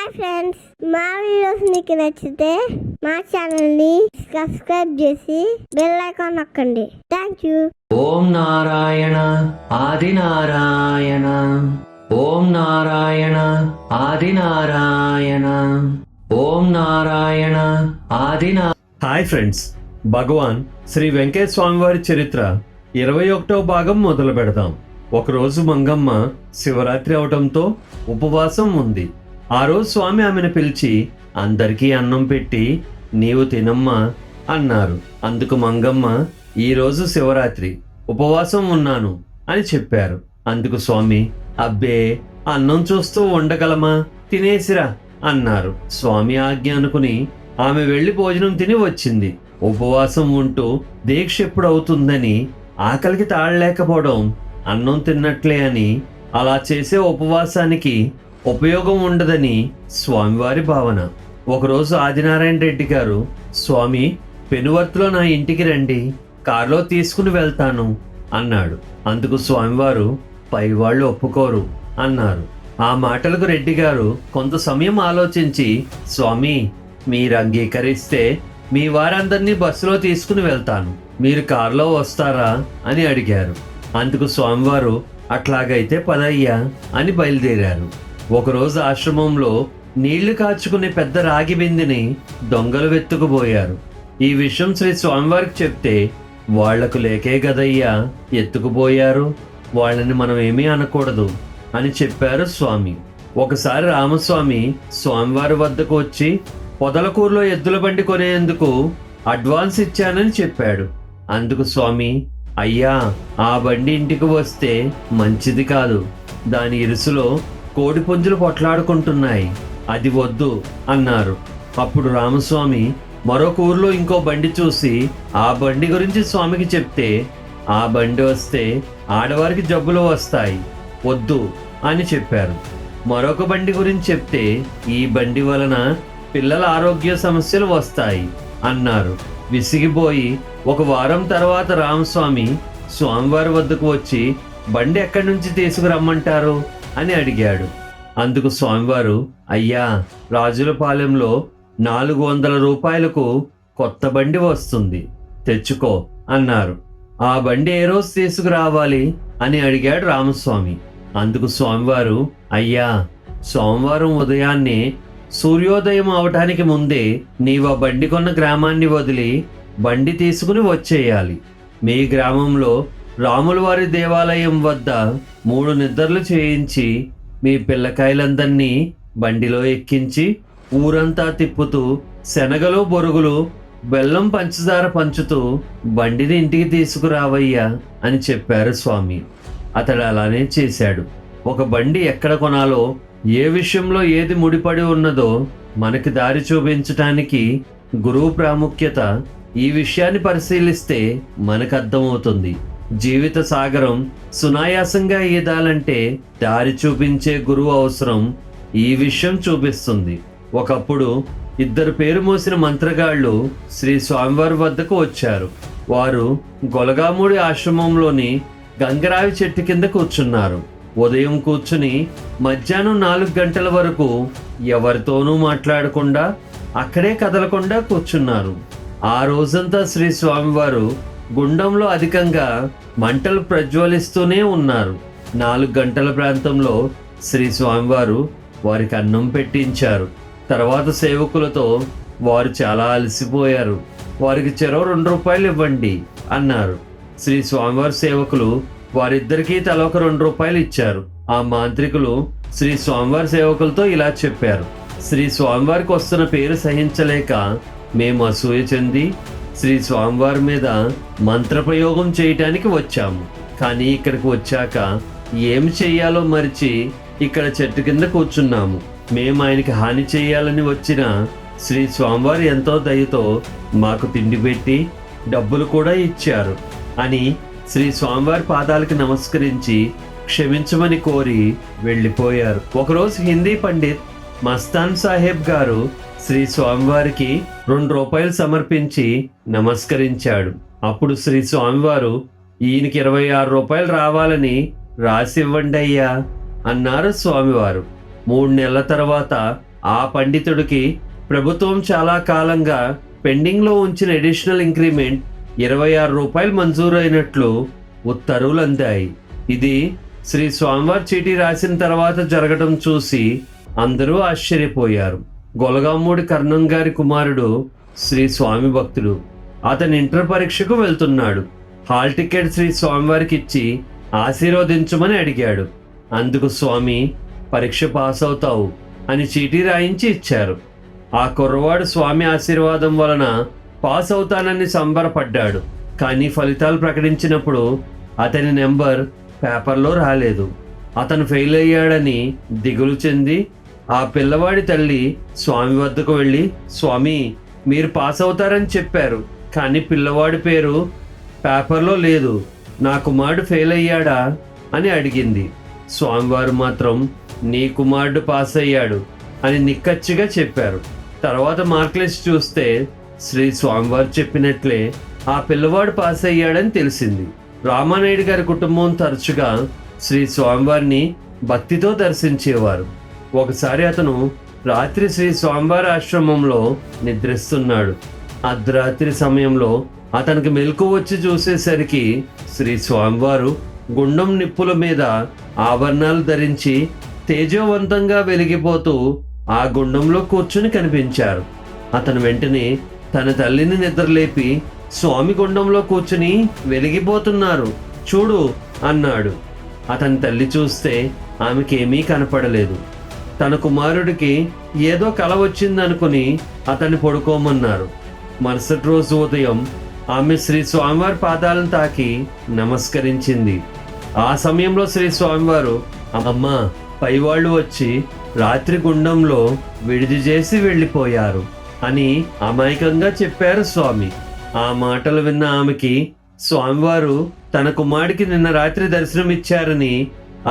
Hi friends, మా videos మీకు నచ్చితే మా ఛానల్ ని సబ్స్క్రైబ్ చేసి బెల్ ఐకాన్ నొక్కండి. Thank you. ఓం నారాయణ ఆది నారాయణ, ఓం నారాయణ ఆది నారాయణ, ఓం నారాయణ ఆది నా. హాయ్ ఫ్రెండ్స్, భగవాన్ శ్రీ వెంకటేశ్వర స్వామి వారి చరిత్ర 21వ భాగం మొదలు పెడదాం. ఒకరోజు మంగమ్మ శివరాత్రి అవటంతో ఉపవాసం ఉంది. ఆ రోజు స్వామి ఆమెను పిలిచి అందరికీ అన్నం పెట్టి నీవు తినమ్మా అన్నారు. అందుకు మంగమ్మ ఈరోజు శివరాత్రి ఉపవాసం ఉన్నాను అని చెప్పారు. అందుకు స్వామి అబ్బే అన్నం చూస్తూ ఉండగలమా, తినేసిరా అన్నారు. స్వామి ఆజ్ఞ అనుకుని ఆమె వెళ్లి భోజనం తిని వచ్చింది. ఉపవాసం ఉంటూ దీక్ష ఎప్పుడు అవుతుందని ఆకలికి తాళలేకపోవడం అన్నం తిన్నట్లే అని, అలా చేసే ఉపవాసానికి ఉపయోగం ఉండదని స్వామివారి భావన. ఒకరోజు ఆదినారాయణ రెడ్డి గారు, స్వామి పెనువర్తిలో నా ఇంటికి రండి, కారులో తీసుకుని వెళ్తాను అన్నాడు. అందుకు స్వామివారు పైవాళ్ళు ఒప్పుకోరు అన్నారు. ఆ మాటలకు రెడ్డి గారు కొంత సమయం ఆలోచించి, స్వామి మీరు అంగీకరిస్తే మీ వారందరినీ బస్సులో తీసుకుని వెళ్తాను, మీరు కారులో వస్తారా అని అడిగారు. అందుకు స్వామివారు అట్లాగైతే పదయ్యా అని బయలుదేరారు. ఒకరోజు ఆశ్రమంలో నీళ్లు కాచుకునే పెద్ద రాగి బిందెని దొంగలు వెతుకుపోయారు. ఈ విషయం శ్రీ స్వామివారికి చెప్తే, వాళ్లకు లేకే గదయ్యా ఎత్తుకుపోయారు, వాళ్ళని మనం ఏమీ అనకూడదు అని చెప్పారు స్వామి. ఒకసారి రామస్వామి స్వామివారి వద్దకు వచ్చి పొదలకూరులో ఎద్దుల బండి కొనేందుకు అడ్వాన్స్ ఇచ్చానని చెప్పాడు. అందుకు స్వామి, అయ్యా ఆ బండి ఇంటికి వస్తే మంచిది కాదు, దాని ఇరుసులో కోడి పుంజులు పొట్లాడుకుంటున్నాయి, అది వద్దు అన్నారు. అప్పుడు రామస్వామి మరొక ఊర్లో ఇంకో బండి చూసి ఆ బండి గురించి స్వామికి చెప్తే, ఆ బండి వస్తే ఆడవారికి జబ్బులు వస్తాయి, వద్దు అని చెప్పారు. మరొక బండి గురించి చెప్తే, ఈ బండి వలన పిల్లల ఆరోగ్య సమస్యలు వస్తాయి అన్నారు. విసిగిపోయి ఒక వారం తర్వాత రామస్వామి స్వామివారి వద్దకు వచ్చి బండి ఎక్కడి నుంచి తీసుకురమ్మంటారు అని అడిగాడు. అందుకు స్వామివారు, అయ్యా రాజులపాలెంలో 400 రూపాయలకు కొత్త బండి వస్తుంది, తెచ్చుకో అన్నారు. ఆ బండి ఏ రోజు తీసుకురావాలి అని అడిగాడు రామస్వామి. అందుకు స్వామివారు, అయ్యా సోమవారం ఉదయాన్నే సూర్యోదయం అవటానికి ముందే నీవు ఆ బండి కొన్న గ్రామాన్ని వదిలి బండి తీసుకుని వచ్చేయాలి. మీ గ్రామంలో రాముల వారి దేవాలయం వద్ద 3 నిద్రలు చేయించి మీ పిల్లకాయలందరినీ బండిలో ఎక్కించి ఊరంతా తిప్పుతూ శనగలు బొరుగులు బెల్లం పంచదార పంచుతూ బండిని ఇంటికి తీసుకురావయ్యా అని చెప్పారు స్వామి. అతడు అలానే చేశాడు. ఒక బండి ఎక్కడ కొనాలో, ఏ విషయంలో ఏది ముడిపడి ఉన్నదో మనకి దారి చూపించటానికి గురువు ప్రాముఖ్యత. ఈ విషయాన్ని పరిశీలిస్తే మనకు అర్థమవుతుంది. జీవిత సాగరం సునాయాసంగా ఈదాలంటే దారి చూపించే గురువు అవసరం. ఈ విషయం చూపిస్తుంది. ఒకప్పుడు 2 పేరు మోసిన మంత్రగాళ్ళు శ్రీ స్వామివారి వద్దకు వచ్చారు. వారు గొలగామూడి ఆశ్రమంలోని గంగరావి చెట్టు కింద కూర్చున్నారు. ఉదయం కూర్చుని మధ్యాహ్నం 4 గంటల వరకు ఎవరితోనూ మాట్లాడకుండా అక్కడే కదలకుండా కూర్చున్నారు. ఆ రోజంతా శ్రీ స్వామివారు గుండంలో అధికంగా మంటలు ప్రజ్వలిస్తూనే ఉన్నారు. 4 గంటల ప్రాంతంలో శ్రీ స్వామివారు వారికి అన్నం పెట్టించారు. తర్వాత సేవకులతో, వారు చాలా అలసిపోయారు, వారికి చెరో 2 రూపాయలు ఇవ్వండి అన్నారు. శ్రీ స్వామివారి సేవకులు వారిద్దరికీ తల ఒక 2 రూపాయలు ఇచ్చారు. ఆ మాంత్రికులు శ్రీ స్వామివారి సేవకులతో ఇలా చెప్పారు, శ్రీ స్వామివారికి వస్తున్న పేరు సహించలేక మేము అసూయ చెంది శ్రీ స్వామివారి మీద మంత్రప్రయోగం చేయటానికి వచ్చాము. కానీ ఇక్కడికి వచ్చాక ఏమి చెయ్యాలో మరిచి ఇక్కడ చెట్టు కింద కూర్చున్నాము. మేము ఆయనకి హాని చేయాలని వచ్చిన శ్రీ స్వామివారు ఎంతో దయతో మాకు తిండి పెట్టి డబ్బులు కూడా ఇచ్చారు అని శ్రీ స్వామివారి పాదాలకు నమస్కరించి క్షమించమని కోరి వెళ్ళిపోయారు. ఒకరోజు హిందీ పండిత్ మస్తాన్ సాహెబ్ గారు శ్రీ స్వామివారికి 2 రూపాయలు సమర్పించి నమస్కరించాడు. అప్పుడు శ్రీ స్వామివారు, ఈయనకి 26 రూపాయలు రావాలని రాసి ఇవ్వండి అయ్యా అన్నారు స్వామివారు. 3 నెలల తర్వాత ఆ పండితుడికి ప్రభుత్వం చాలా కాలంగా పెండింగ్లో ఉంచిన అడిషనల్ ఇంక్రిమెంట్ 26 రూపాయలు మంజూరైనట్లు ఉత్తర్వులు అందాయి. ఇది శ్రీ స్వామివారి చీటీ రాసిన తర్వాత జరగడం చూసి అందరూ ఆశ్చర్యపోయారు. గొలగామూడి కర్ణం గారి కుమారుడు శ్రీ స్వామి భక్తుడు. అతను ఇంటర్ పరీక్షకు వెళ్తున్నాడు. హాల్ టికెట్ శ్రీ స్వామివారికి ఇచ్చి ఆశీర్వదించమని అడిగాడు. అందుకు స్వామి పరీక్ష పాస్ అవుతావు అని చీటీ రాయించి ఇచ్చారు. ఆ కుర్రవాడు స్వామి ఆశీర్వాదం వలన పాస్ అవుతానని సంబరపడ్డాడు. కానీ ఫలితాలు ప్రకటించినప్పుడు అతని నెంబర్ పేపర్లో రాలేదు. అతను ఫెయిల్ అయ్యాడని దిగులు చెంది ఆ పిల్లవాడి తల్లి స్వామి వద్దకు వెళ్ళి, స్వామి మీరు పాస్ అవుతారని చెప్పారు, కానీ పిల్లవాడి పేరు పేపర్లో లేదు, నా కుమారుడు ఫెయిల్ అయ్యాడా అని అడిగింది. స్వామివారు మాత్రం నీ కుమారుడు పాస్ అయ్యాడు అని నిక్కచ్చిగా చెప్పారు. తర్వాత మార్క్లిస్ట్ చూస్తే శ్రీ స్వామివారు చెప్పినట్లే ఆ పిల్లవాడు పాస్ అయ్యాడని తెలిసింది. రామానాయుడు గారి కుటుంబం తరచుగా శ్రీ స్వామివారిని భక్తితో దర్శించేవారు. ఒకసారి అతను రాత్రి శ్రీ స్వామివారి ఆశ్రమంలో నిద్రిస్తున్నాడు. అర్ధరాత్రి సమయంలో అతనికి మెలకు వచ్చి చూసేసరికి శ్రీ స్వామివారు గుండం నిప్పుల మీద ఆభరణాలు ధరించి తేజోవంతంగా వెలిగిపోతూ ఆ గుండంలో కూర్చుని కనిపించారు. అతను వెంటనే తన తల్లిని నిద్రలేపి, స్వామి గుండంలో కూర్చుని వెలిగిపోతున్నారు చూడు అన్నాడు. అతని తల్లి చూస్తే ఆమెకేమీ కనపడలేదు. తన కుమారుడికి ఏదో కల వచ్చిందనుకుని అతన్ని పడుకోమన్నారు. మరుసటి రోజు ఉదయం ఆమె శ్రీ స్వామివారి పాదాలను తాకి నమస్కరించింది. ఆ సమయంలో శ్రీ స్వామివారు, అమ్మా పైవాళ్ళు వచ్చి రాత్రి గుండంలో విడిది చేసి వెళ్ళిపోయారు అని అమాయకంగా చెప్పారు స్వామి. ఆ మాటలు విన్న ఆమెకి స్వామివారు తన కుమారుడికి నిన్న రాత్రి దర్శనమిచ్చారని,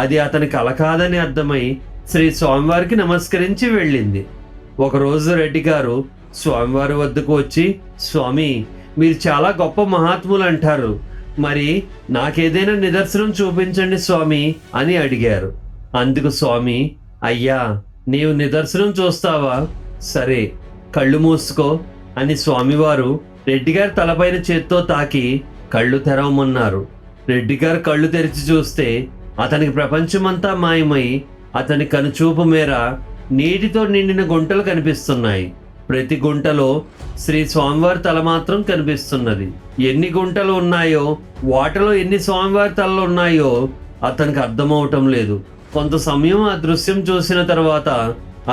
అది అతని కల కాదని అర్థమై శ్రీ స్వామివారికి నమస్కరించి వెళ్ళింది. ఒకరోజు రెడ్డి గారు స్వామివారి వద్దకు వచ్చి, స్వామి మీరు చాలా గొప్ప మహాత్ములు అంటారు, మరి నాకేదైనా నిదర్శనం చూపించండి స్వామి అని అడిగారు. అందుకు స్వామి, అయ్యా నీవు నిదర్శనం చూస్తావా, సరే కళ్ళు మూసుకో అని స్వామివారు రెడ్డిగారి తలపైన చేత్తో తాకి కళ్ళు తెరవమన్నారు. రెడ్డిగారు కళ్ళు తెరిచి చూస్తే అతనికి ప్రపంచమంతా మాయమై అతని కనుచూపు మేర నీటితో నిండిన గుంటలు కనిపిస్తున్నాయి. ప్రతి గుంటలో శ్రీ స్వామివారి తల మాత్రం కనిపిస్తున్నది. ఎన్ని గుంటలు ఉన్నాయో, వాటిలో ఎన్ని స్వామివారి తలలు ఉన్నాయో అతనికి అర్థమవటం లేదు. కొంత సమయం ఆ దృశ్యం చూసిన తర్వాత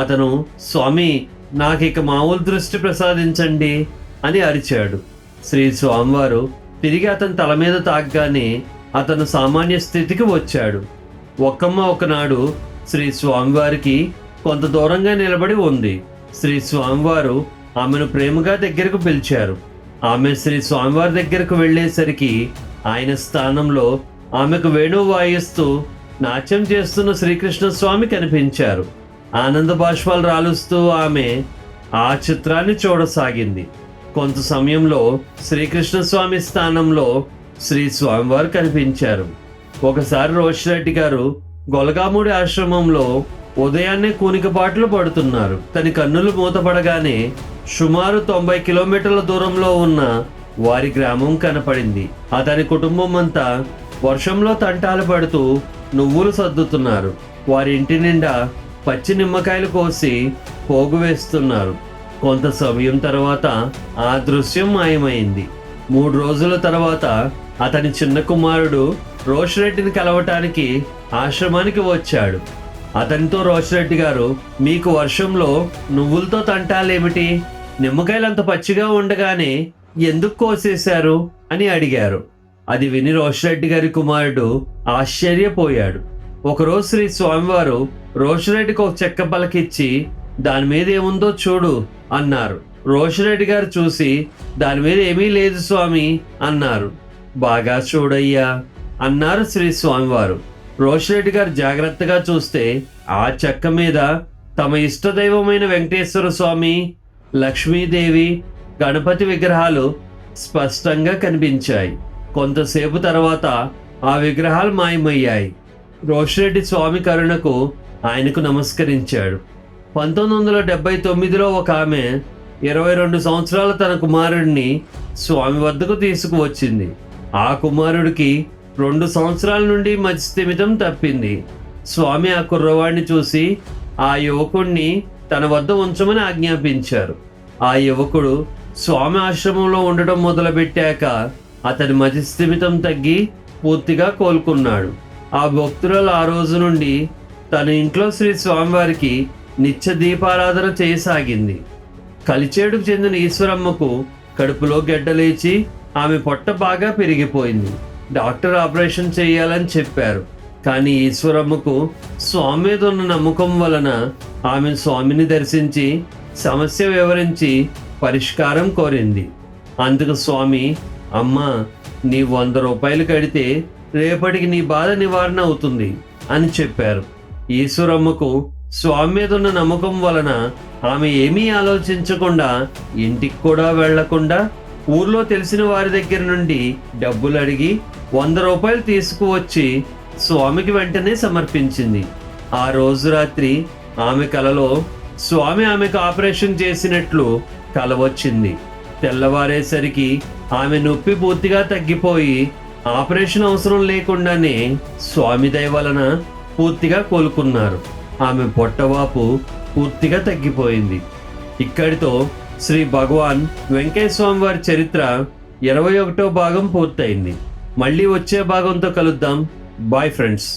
అతను, స్వామి నాకిక మామూలు దృష్టి ప్రసాదించండి అని అరిచాడు. శ్రీ స్వామివారు తిరిగి అతని తల మీద తాకగానే అతను సామాన్య స్థితికి వచ్చాడు. ఒక్కమ్మ ఒకనాడు శ్రీ స్వామివారికి కొంత దూరంగా నిలబడి ఉంది. శ్రీ స్వామివారు ఆమెను ప్రేమగా దగ్గరకు పిలిచారు. ఆమె శ్రీ స్వామివారి దగ్గరకు వెళ్ళేసరికి ఆయన స్థానంలో ఆమెకు వేణువు వాయిస్తూ నాట్యం చేస్తున్న శ్రీకృష్ణ స్వామి కనిపించారు. ఆనంద బాష్పాలు రాలుస్తూ ఆమె ఆ చిత్రాన్ని చూడసాగింది. కొంత సమయంలో శ్రీకృష్ణ స్వామి స్థానంలో శ్రీ స్వామివారు కనిపించారు. ఒకసారి రోషిరెడ్డి గారు గొలగామూడి ఆశ్రమంలో ఉదయాన్నే కూనికపాట్లు పడుతున్నారు. తన కన్నులు మూతపడగానే సుమారు 90 కిలోమీటర్ల దూరంలో ఉన్న వారి గ్రామం కనపడింది. అతని కుటుంబం అంతా వర్షంలో తంటాలు పడుతూ నువ్వులు సర్దుతున్నారు. వారి ఇంటి నిండా పచ్చి నిమ్మకాయలు కోసి పోగు వేస్తున్నారు. కొంత సమయం తర్వాత ఆ దృశ్యం మాయమైంది. 3 రోజుల తర్వాత అతని చిన్న కుమారుడు రోషిరెడ్డిని కలవటానికి ఆశ్రమానికి వచ్చాడు. అతనితో రోషిరెడ్డి గారు, మీకు వర్షంలో నువ్వులతో తంటాలేమిటి, నిమ్మకాయలు అంత పచ్చిగా ఉండగానే ఎందుకు కోసేశారు అని అడిగారు. అది విని రోషిరెడ్డి గారి కుమారుడు ఆశ్చర్యపోయాడు. ఒకరోజు శ్రీ స్వామివారు రోషిరెడ్డికి ఒక చెక్క పలకిచ్చి, దాని మీద ఏముందో చూడు అన్నారు. రోషిరెడ్డి గారు చూసి, దాని మీద ఏమీ లేదు స్వామి అన్నారు. బాగా చూడయ్యా అన్నారు శ్రీ స్వామివారు. రోషిరెడ్డి గారు జాగ్రత్తగా చూస్తే ఆ చెక్క మీద తమ ఇష్టదైవమైన వెంకటేశ్వర స్వామి, లక్ష్మీదేవి, గణపతి విగ్రహాలు స్పష్టంగా కనిపించాయి. కొంతసేపు తర్వాత ఆ విగ్రహాలు మాయమయ్యాయి. రోషిరెడ్డి స్వామి కరుణకు ఆయనకు నమస్కరించాడు. 1979లో ఒక ఆమె 22 సంవత్సరాల తన కుమారుడిని స్వామి వద్దకు తీసుకువచ్చింది. ఆ కుమారుడికి 2 సంవత్సరాల నుండి మతిస్థిమితం తప్పింది. స్వామి ఆ కుర్రవాడిని చూసి ఆ యువకుడిని తన వద్ద ఉంచమని ఆజ్ఞాపించారు. ఆ యువకుడు స్వామి ఆశ్రమంలో ఉండటం మొదలుపెట్టాక అతని మతిస్థిమితం తగ్గి పూర్తిగా కోలుకున్నాడు. ఆ భక్తురాలు ఆ రోజు నుండి తన ఇంట్లో శ్రీ స్వామివారికి నిత్య దీపారాధన చేయసాగింది. కలిచేడుకు చెందిన ఈశ్వరమ్మకు కడుపులో గెడ్డలేచి ఆమె పొట్ట బాగా పెరిగిపోయింది. డాక్టర్ ఆపరేషన్ చేయాలని చెప్పారు. కానీ ఈశ్వరమ్మకు స్వామి మీద ఉన్న నమ్మకం వలన ఆమె స్వామిని దర్శించి సమస్య వివరించి పరిష్కారం కోరింది. అందుకు స్వామి, అమ్మా, నీ 100 రూపాయలు కడితే రేపటికి నీ బాధ నివారణ అవుతుంది అని చెప్పారు. ఈశ్వరమ్మకు స్వామి మీద ఉన్న నమ్మకం వలన ఆమె ఏమీ ఆలోచించకుండా, ఇంటికి కూడా వెళ్లకుండా ఊర్లో తెలిసిన వారి దగ్గర నుండి డబ్బులు అడిగి 100 రూపాయలు తీసుకువచ్చి స్వామికి వెంటనే సమర్పించింది. ఆ రోజు రాత్రి ఆమె కలలో స్వామి ఆమెకు ఆపరేషన్ చేసినట్లు కల వచ్చింది. తెల్లవారేసరికి ఆమె నొప్పి పూర్తిగా తగ్గిపోయి ఆపరేషన్ అవసరం లేకుండానే స్వామి దయ వలన పూర్తిగా కోలుకున్నారు. ఆమె పొట్టవాపు పూర్తిగా తగ్గిపోయింది. ఇక్కడితో శ్రీ భగవాన్ వెంకయ్య స్వామి వారి చరిత్ర 21వ భాగం పూర్తయింది. మళ్ళీ వచ్చే భాగంతో కలుద్దాం. Bye friends.